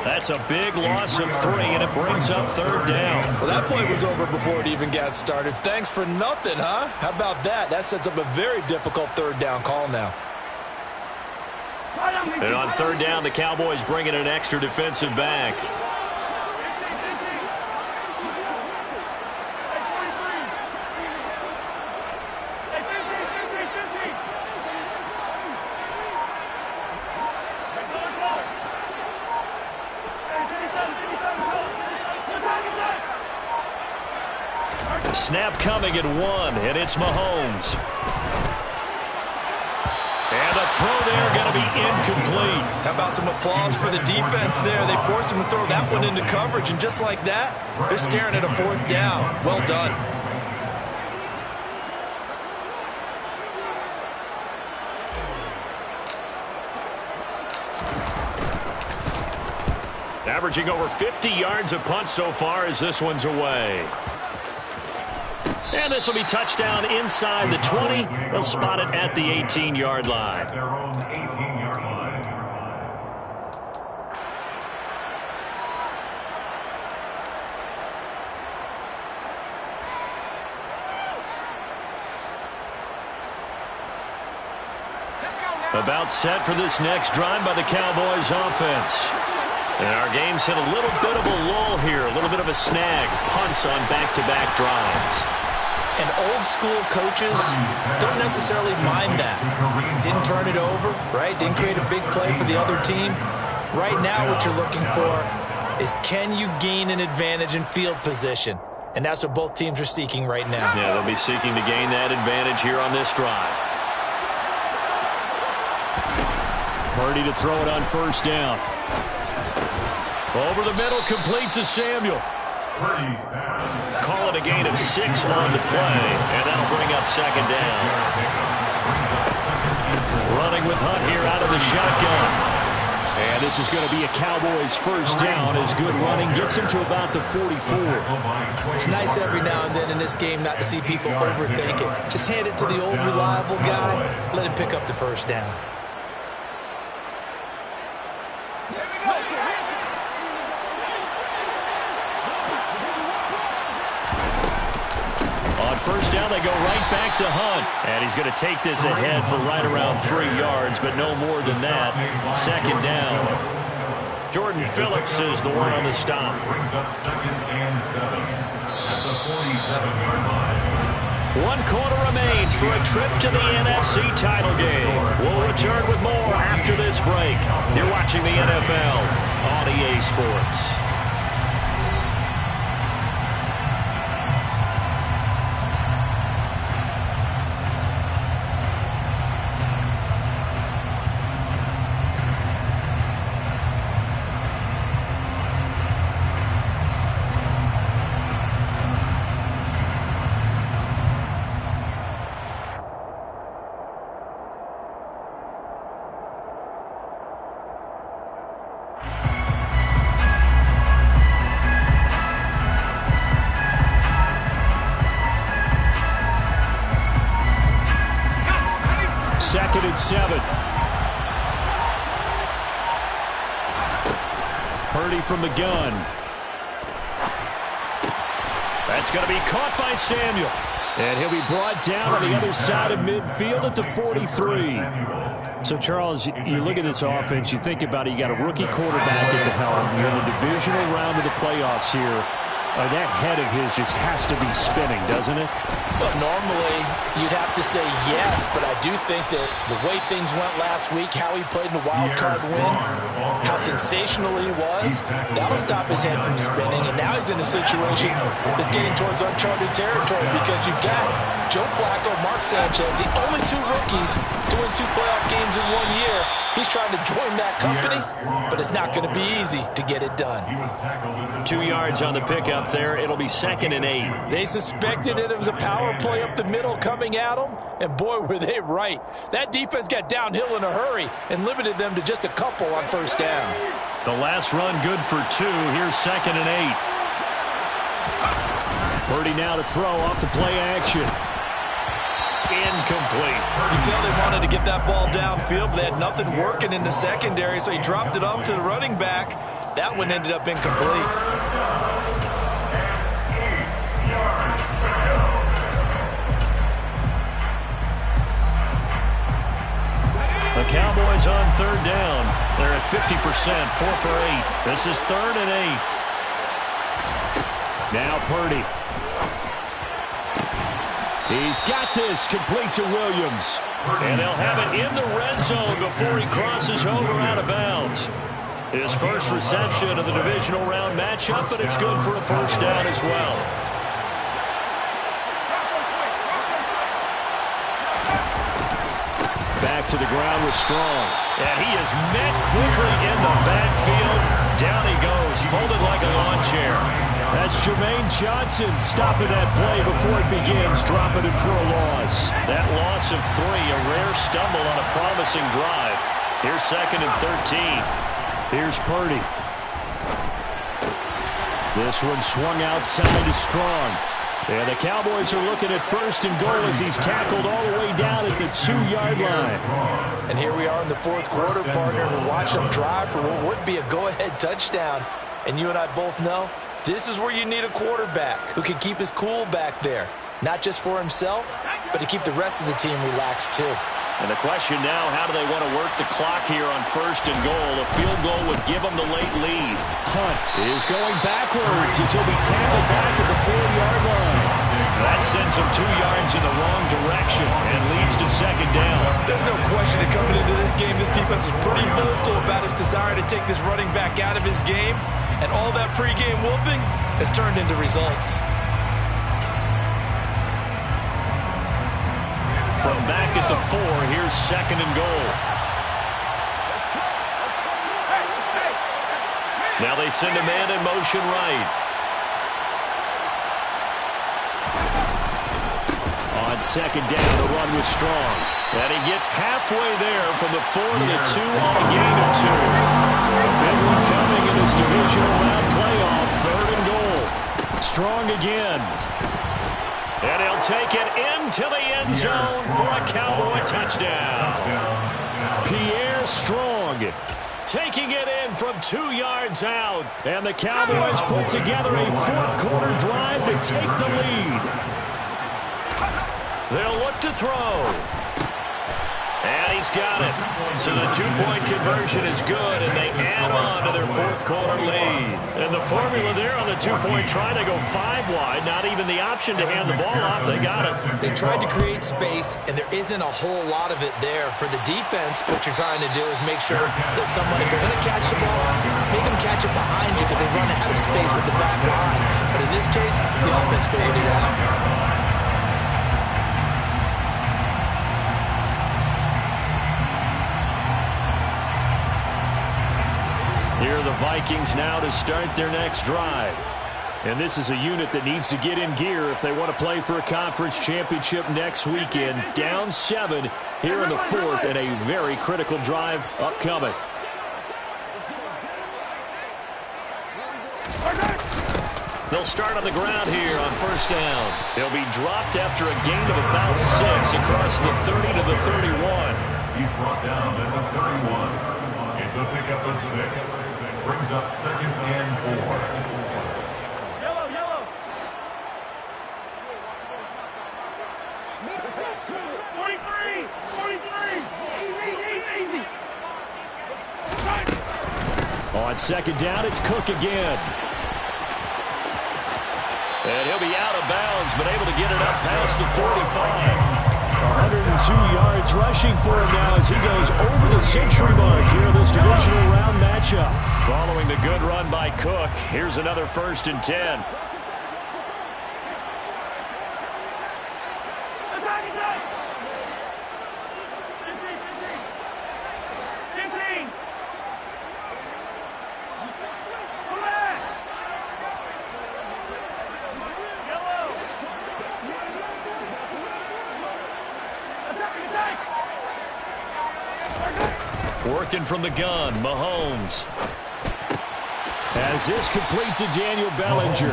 That's a big loss of 3, and it brings up 3rd down. Well, that play was over before it even got started. Thanks for nothing, huh? How about that? That sets up a very difficult 3rd down call now. And on 3rd down, the Cowboys bring in an extra defensive back. Snap coming at 1, and it's Mahomes. And the throw there going to be incomplete. How about some applause for the defense there? They forced him to throw that one into coverage, and just like that, they're staring at a 4th down. Well done. Averaging over 50 yards a punt so far as this one's away. And this will be touchdown inside the 20. They'll spot it at the 18-yard line. Their own 18-yard line. Let's go now. About set for this next drive by the Cowboys offense. And our game's hit a little bit of a lull here, a little bit of a snag. Punts on back-to-back drives. And old-school coaches don't necessarily mind that. Didn't turn it over, right? Didn't create a big play for the other team. Right now what you're looking for is, can you gain an advantage in field position? And that's what both teams are seeking right now. Yeah, they'll be seeking to gain that advantage here on this drive. Purdy to throw it on first down. Over the middle, complete to Samuel. Call it a gain of 6 on the play, and that'll bring up second down. Running with Hunt here out of the shotgun. And this is going to be a Cowboys first down as good running gets him to about the 44. It's nice every now and then in this game not to see people overthink it. Just hand it to the old reliable guy. Let him pick up the first down. On first down, they go right back to Hunt. And he's going to take this ahead for right around 3 yards, but no more than that. Second down. Jordan Phillips is the one on the stop. Brings up 2nd and 7 at the 47-yard line. 1 quarter remains for a trip to the NFC title game. We'll return with more after this break. You're watching the NFL on EA Sports. Second and 7. Purdy from the gun. That's going to be caught by Samuel. And he'll be brought down on the other side of midfield at the 43. So, Charles, you look at this offense, you think about it, you got a rookie quarterback at the helm. You're in the divisional round of the playoffs here. That head of his just has to be spinning, doesn't it? Well, normally you'd have to say yes, but I do think that the way things went last week, how he played in the wild card win, how sensational he was, that'll stop his head from spinning. And now he's in a situation that's getting towards uncharted territory because you've got Joe Flacco, Mark Sanchez, the only 2 rookies to win 2 playoff games in 1 year. He's trying to join that company, but it's not going to be easy to get it done. 2 yards on the pickup there. It'll be 2nd and 8. They suspected it was a power play up the middle coming at them, and boy, were they right. That defense got downhill in a hurry and limited them to just a couple on first down. The last run good for 2. Here's 2nd and 8. Purdy now to throw off the play action. Incomplete. You can tell they wanted to get that ball downfield, but they had nothing working in the secondary, so he dropped it off to the running back. That one ended up incomplete. The Cowboys on 3rd down. They're at 50%, 4 for 8. This is 3rd and 8. Now Purdy. He's got this, complete to Williams. And they'll have it in the red zone before he crosses over out of bounds. His first reception of the divisional round matchup, but it's good for a first down as well. Back to the ground with Strong. And he is met quickly in the backfield. Down he goes, folded like a lawn chair. That's Jermaine Johnson stopping that play before it begins, dropping it for a loss. That loss of 3, a rare stumble on a promising drive. Here's 2nd and 13. Here's Purdy. This one swung outside to Strong. And the Cowboys are looking at 1st and goal as he's tackled all the way down at the 2-yard line. And here we are in the 4th quarter, partner, and we're watching them drive for what would be a go-ahead touchdown. And you and I both know this is where you need a quarterback who can keep his cool back there. Not just for himself, but to keep the rest of the team relaxed too. And the question now, how do they want to work the clock here on 1st and goal? A field goal would give them the late lead. Hunt is going backwards as he'll be tackled back at the 4-yard line. That sends him 2 yards in the wrong direction and leads to 2nd down. There's no question that coming into this game, this defense was pretty vocal about its desire to take this running back out of his game. And all that pregame wolfing has turned into results. From back at the 4, here's 2nd and goal. Now they send a man in motion right. On 2nd down, the run was strong. And he gets halfway there from the 4 to the 2 on a gain of 2. A big one coming in this divisional round playoff. 3rd and goal. Strong again. And he'll take it into the end zone for a Cowboy touchdown. Pierre Strong taking it in from 2 yards out. And the Cowboys put together a 4th-quarter drive to take the lead. They'll look to throw. And he's got it. So the 2-point conversion is good, and they add on to their 4th-quarter lead. And the formula there on the 2-point try to go 5 wide, not even the option to hand the ball off. They got it. They tried to create space, and there isn't a whole lot of it there. For the defense, what you're trying to do is make sure that someone, if they're going to catch the ball, make them catch it behind you because they run ahead of space with the back line. But in this case, the offense figured it out. Here are the Vikings now to start their next drive. And this is a unit that needs to get in gear if they want to play for a conference championship next weekend. Down 7 here in the 4th, and a very critical drive upcoming. They'll start on the ground here on 1st down. They'll be dropped after a gain of about 6 across the 30 to the 31. He's brought down at the 31. It's a pickup of 6. Brings up 2nd and 4. Yellow. 43. Easy. On 2nd down, it's Cook again. And he'll be out of bounds, but able to get it up past the 45. 102 yards rushing for him now as he goes over the century mark here in this divisional round matchup. Following the good run by Cook, here's another 1st and 10. Working from the gun, Mahomes. As this complete to Daniel Bellinger.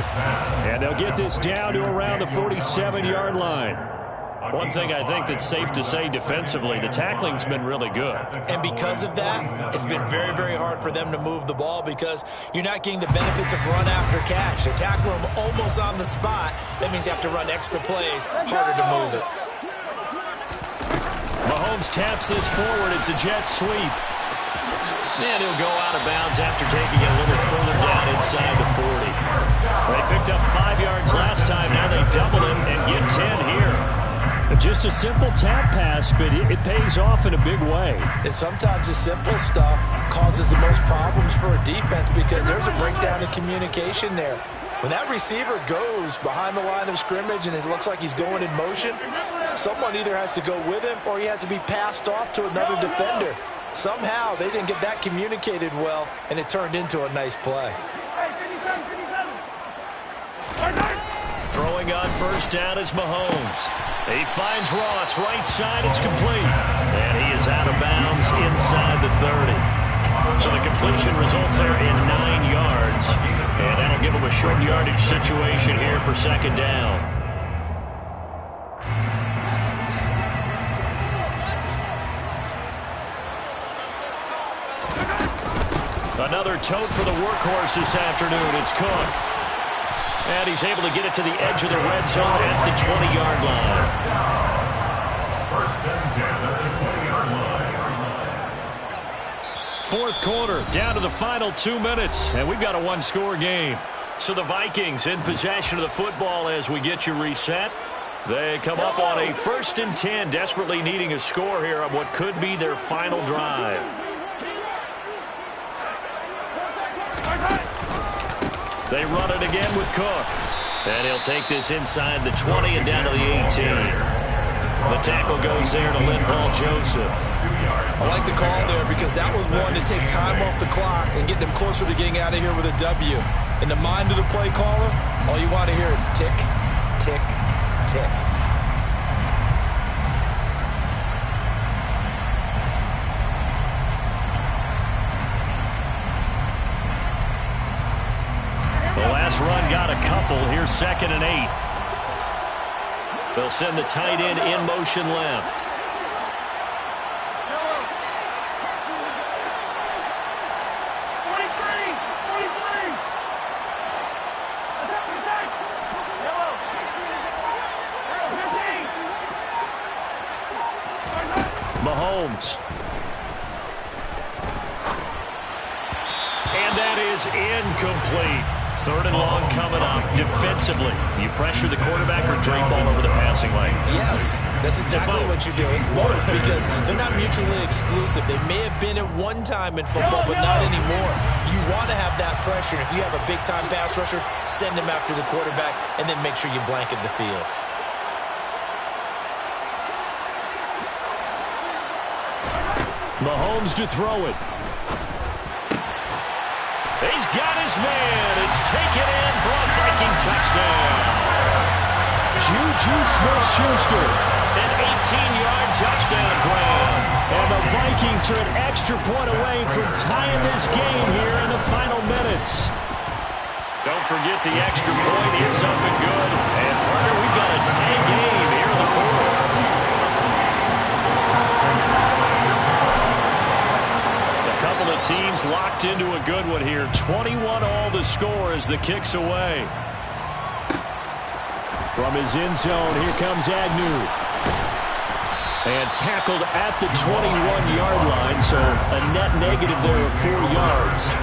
And they'll get this down to around the 47-yard line. One thing I think that's safe to say defensively, the tackling's been really good. And because of that, it's been very, very hard for them to move the ball because you're not getting the benefits of run after catch. They tackle them almost on the spot. That means you have to run extra plays, harder to move it. Mahomes taps this forward. It's a jet sweep. And he'll go out of bounds after taking it a little further down inside the 40. They picked up 5 yards last time. Now they double it and get 10 here. Just a simple tap pass, but it pays off in a big way. And sometimes the simple stuff causes the most problems for a defense because there's a breakdown in communication there. When that receiver goes behind the line of scrimmage and it looks like he's going in motion, someone either has to go with him or he has to be passed off to another defender. Somehow they didn't get that communicated well, and it turned into a nice play. Throwing on 1st down is Mahomes. He finds Ross right side. It's complete. And he is out of bounds inside the 30. So the completion results there in 9 yards. And that'll give him a short yardage situation here for 2nd down. Another tote for the workhorse this afternoon. It's Cook. And he's able to get it to the edge of the red zone at the 20-yard line. 1st and 10 at the 20. Fourth quarter, down to the final 2 minutes, and we've got a one-score game. So the Vikings in possession of the football as we get you reset. They come up on a 1st and 10, desperately needing a score here on what could be their final drive. They run it again with Cook. And he'll take this inside the 20 and down to the 18. The tackle goes there to Linval Joseph. I like the call there because that was one to take time off the clock and get them closer to getting out of here with a W. In the mind of the play caller, all you want to hear is tick, tick, tick. The last run got a couple. Here's 2nd and 8. They'll send the tight end in motion left. Mahomes. And that is incomplete. 3rd and long coming up. Defensively, you pressure the quarterback or drape all over the passing lane? Yes, that's exactly what you do. It's both because they're not mutually exclusive. They may have been at one time in football, but not anymore. You want to have that pressure. If you have a big-time pass rusher, send him after the quarterback, and then make sure you blanket the field. Mahomes to throw it. He's got his man. It's taken in for a Viking touchdown. Juju Smith-Schuster, an 18-yard touchdown grab. And the Vikings are an extra point away from tying this game here in the final minutes. Don't forget the extra point. It's up and good. And, partner, we've got a tie game here in the 4th. Couple of teams locked into a good one here. 21 all the score as the kick's away. From his end zone, here comes Agnew. And tackled at the 21-yard line, so a net negative there of 4 yards.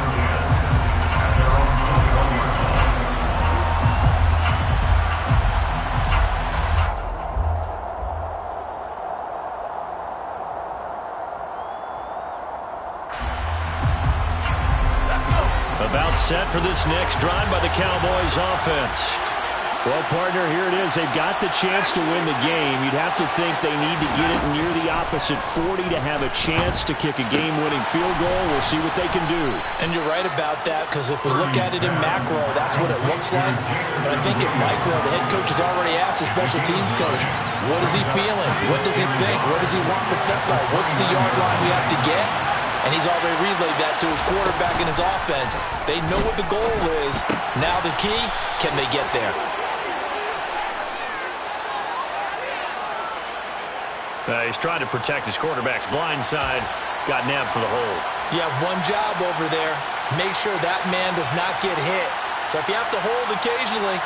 About set for this next drive by the Cowboys offense. Well, partner, here it is. They've got the chance to win the game. You'd have to think they need to get it near the opposite 40 to have a chance to kick a game-winning field goal. We'll see what they can do. And you're right about that, because if we look at it in macro, that's what it looks like. But I think in micro, the head coach has already asked the special teams coach, what is he feeling? What does he think? What does he want the football? What's the yard line we have to get? And he's already relayed that to his quarterback and his offense. They know what the goal is. Now the key, can they get there? He's trying to protect his quarterback's blind side. Got nabbed for the hold. You have one job over there. Make sure that man does not get hit. So if you have to hold occasionally,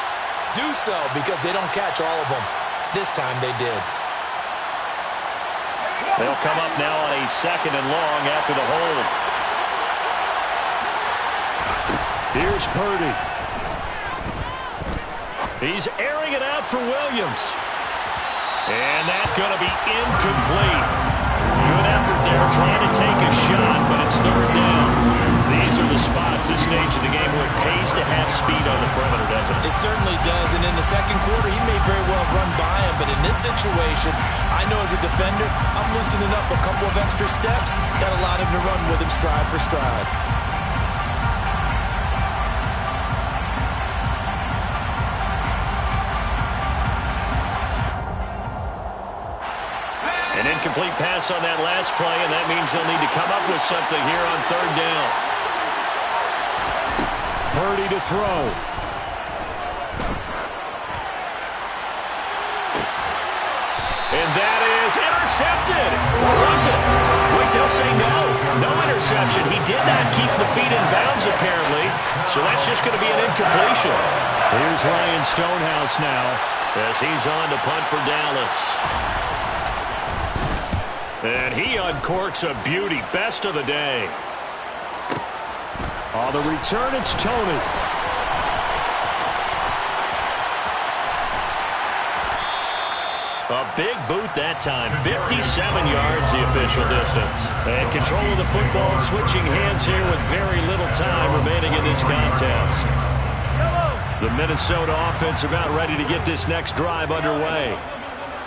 do so, because they don't catch all of them. This time they did. They'll come up now on a 2nd and long after the hold. Here's Purdy. He's airing it out for Williams. And that's going to be incomplete. Good effort there trying to take a shot, but it's 3rd down. These are the spots, this stage of the game, where it pays to have speed on the perimeter, doesn't it? It certainly does, and in the 2nd quarter, he may very well run by him, but in this situation, I know as a defender, I'm loosening up a couple of extra steps that allowed him to run with him stride for stride. An incomplete pass on that last play, and that means they'll need to come up with something here on 3rd down. Purdy to throw. And that is intercepted. Or was it? Wait, they'll say no. No interception. He did not keep the feet in bounds, apparently. So that's just going to be an incompletion. Here's Ryan Stonehouse now, as he's on to punt for Dallas. And he uncorks a beauty. Best of the day. On the return, it's Tony. A big boot that time. 57 yards, the official distance. And control of the football, switching hands here with very little time remaining in this contest. The Minnesota offense about ready to get this next drive underway.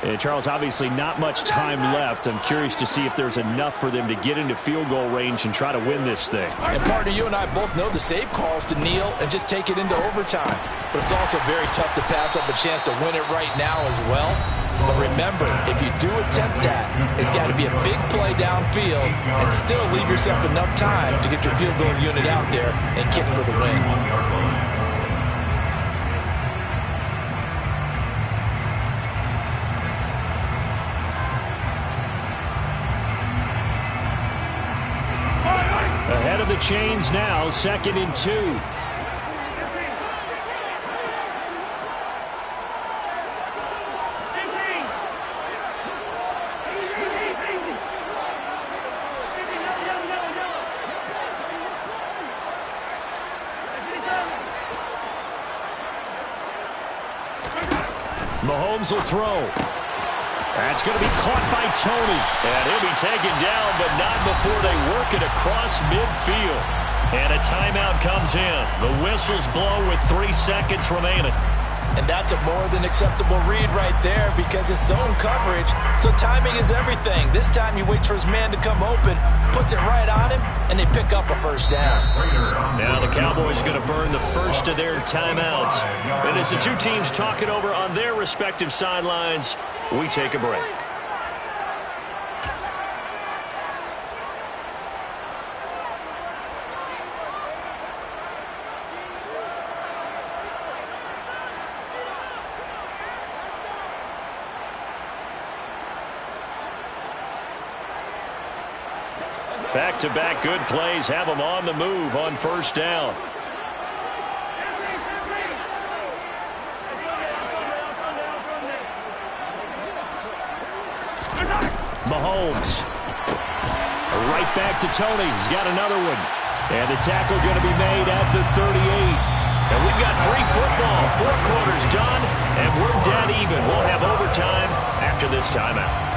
And Charles, obviously not much time left. I'm curious to see if there's enough for them to get into field goal range and try to win this thing. And partner, you and I both know the save calls to kneel and just take it into overtime. But it's also very tough to pass up a chance to win it right now as well. But remember, if you do attempt that, it's got to be a big play downfield and still leave yourself enough time to get your field goal unit out there and kick for the win. Ahead of the chains now, 2nd and 2. Mahomes will throw. That's going to be caught by Tony. And he'll be taken down, but not before they work it across midfield. And a timeout comes in. The whistles blow with 3 seconds remaining. And that's a more than acceptable read right there because it's zone coverage, so timing is everything. This time he waits for his man to come open, puts it right on him, and they pick up a first down. Now the Cowboys going to burn the first of their timeouts. And as the two teams talk it over on their respective sidelines, we take a break. Back-to-back good plays have them on the move on first down. Mahomes. Right back to Tony. He's got another one. And the tackle going to be made at the 38. And we've got free football. 4 quarters done, and we're dead even. We'll have overtime after this timeout.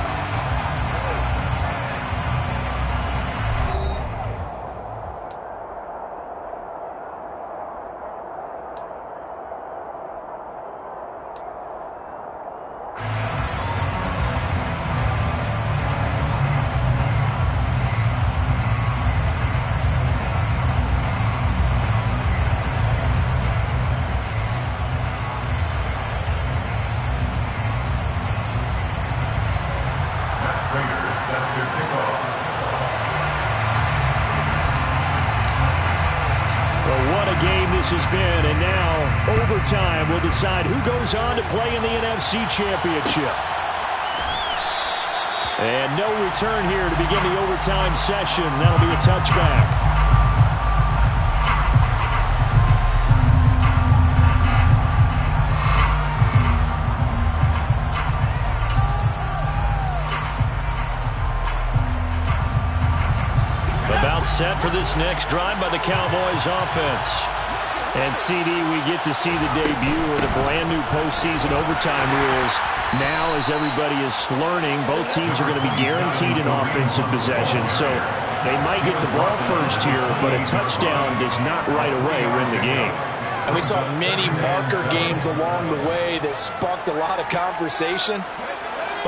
Has been, and now overtime will decide who goes on to play in the NFC Championship. And no return here to begin the overtime session. That'll be a touchback. About set for this next drive by the Cowboys offense. And CD, we get to see the debut of the brand new postseason overtime rules. Now, as everybody is learning, both teams are going to be guaranteed an offensive possession. So they might get the ball first here, but a touchdown does not right away win the game. And we saw many marker games along the way that sparked a lot of conversation.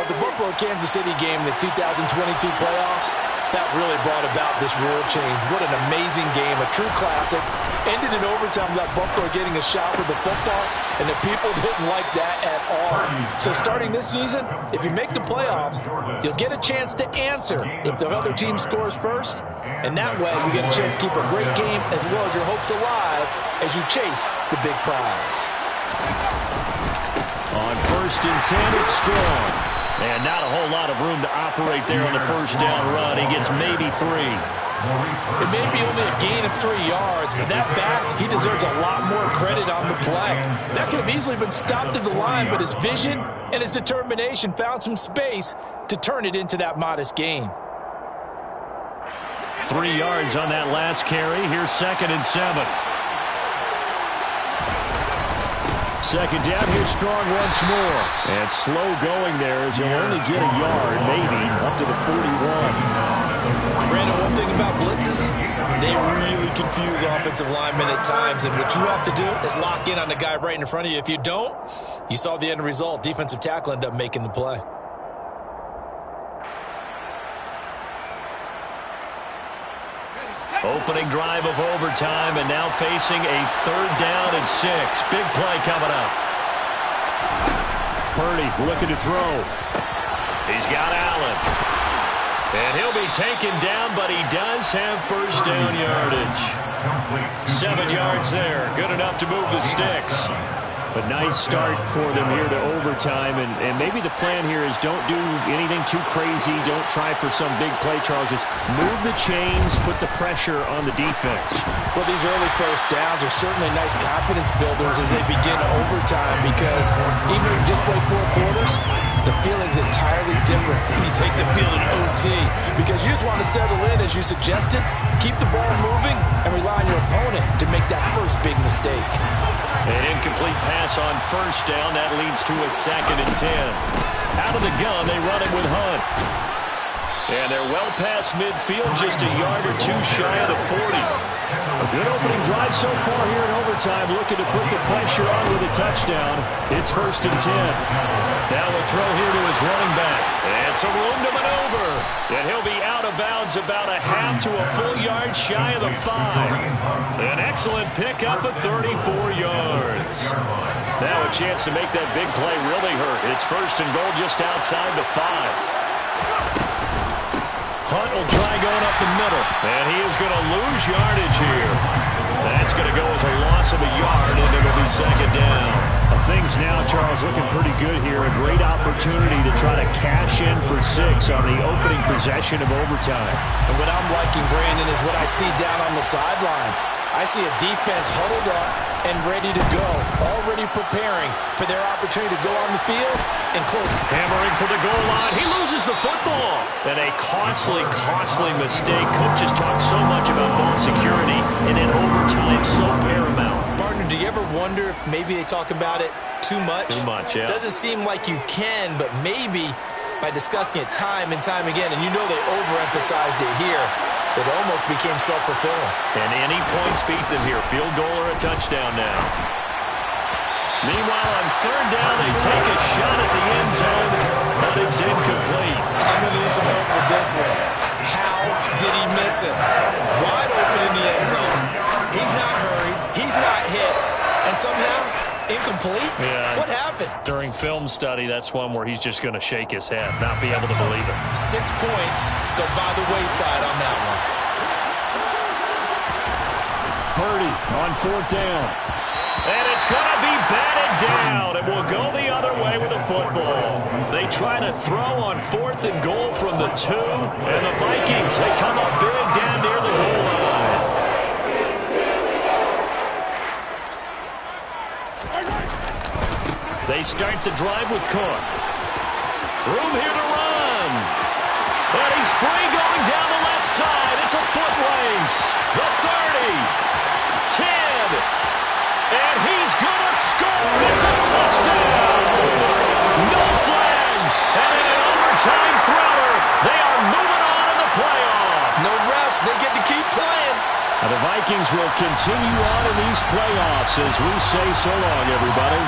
But the Buffalo-Kansas City game in the 2022 playoffs, that really brought about this rule change. What an amazing game, a true classic. Ended in overtime without Buffalo getting a shot with the football, and the people didn't like that at all. So starting this season, if you make the playoffs, you'll get a chance to answer if the other team scores first, and that way you get a chance to keep a great game as well as your hopes alive as you chase the big prize. On 1st and 10, it's Strong. And not a whole lot of room to operate there on the first down run. He gets maybe 3. It may be only a gain of 3 yards, but that back, he deserves a lot more credit on the play. That could have easily been stopped at the line, but his vision and his determination found some space to turn it into that modest gain. 3 yards on that last carry. Here's 2nd and 7. Second down, here's Strong once more. And slow going there as he'll only get a yard, maybe, up to the 41. Brandon, one thing about blitzes, they really confuse offensive linemen at times. And what you have to do is lock in on the guy right in front of you. If you don't, you saw the end result. Defensive tackle ended up making the play. Opening drive of overtime, and now facing a 3rd down and 6. Big play coming up. Purdy looking to throw. He's got Allen. And he'll be taken down, but he does have first down yardage. 7 yards there. Good enough to move the sticks. A nice start for them here to overtime, and maybe the plan here is don't do anything too crazy. Don't try for some big play, Charles. Just move the chains, put the pressure on the defense. Well, these early first downs are certainly nice confidence builders as they begin overtime, because even if you just play 4 quarters, the feeling's entirely different when you take the field in OT, because you just want to settle in, as you suggested, keep the ball moving, and rely on your opponent to make that first big mistake. An incomplete pass on first down. That leads to a 2nd and 10. Out of the gun, they run it with Hunt. And they're well past midfield, just a yard or 2 shy of the 40. A good opening drive so far here in overtime, looking to put the pressure on with a touchdown. It's 1st and 10. Now a throw here to his running back. And some room to maneuver. And he'll be out of bounds about a half to a full yard shy of the 5. An excellent pickup of 34 yards. Now a chance to make that big play really hurt. It's 1st and goal just outside the 5. Hunt will try going up the middle. And he is going to lose yardage here. That's going to go as a loss of a yard, and it'll be 2nd down. Things now, Charles, looking pretty good here. A great opportunity to try to cash in for 6 on the opening possession of overtime. And what I'm liking, Brandon, is what I see down on the sidelines. I see a defense huddled up and ready to go, already preparing for their opportunity to go on the field and close. Hammering for the goal line. He loses the football. And a costly mistake. Coaches talk so much about ball security, and in overtime, so paramount. Partner, do you ever wonder if maybe they talk about it too much? Too much, yeah. Doesn't seem like you can, but maybe by discussing it time and time again, and you know they overemphasized it here, it almost became self-fulfilling. And any points beat them here. Field goal or a touchdown now. Meanwhile, on 3rd down, they take a shot at the end zone, but it's incomplete. I'm going to need some help with this one. How did he miss it? Wide open in the end zone. He's not hurried. He's not hit. And somehow, incomplete? Yeah. What happened? During film study, that's one where he's just going to shake his head, not be able to believe it. 6 points go by the wayside on that one. Purdy on 4th down. And it's going to be batted down. It will go the other way with the football. They try to throw on 4th and goal from the 2. And the Vikings, they come up big down near the goal line. They start the drive with Cook. Room here to run. And he's free going down the left side. It's a foot race. The 30. 10. And he's going to score. It's a touchdown. No flags. And in an overtime thriller, they are moving on in the playoff. No rest. They get to keep playing. Now the Vikings will continue on in these playoffs as we say so long, everybody.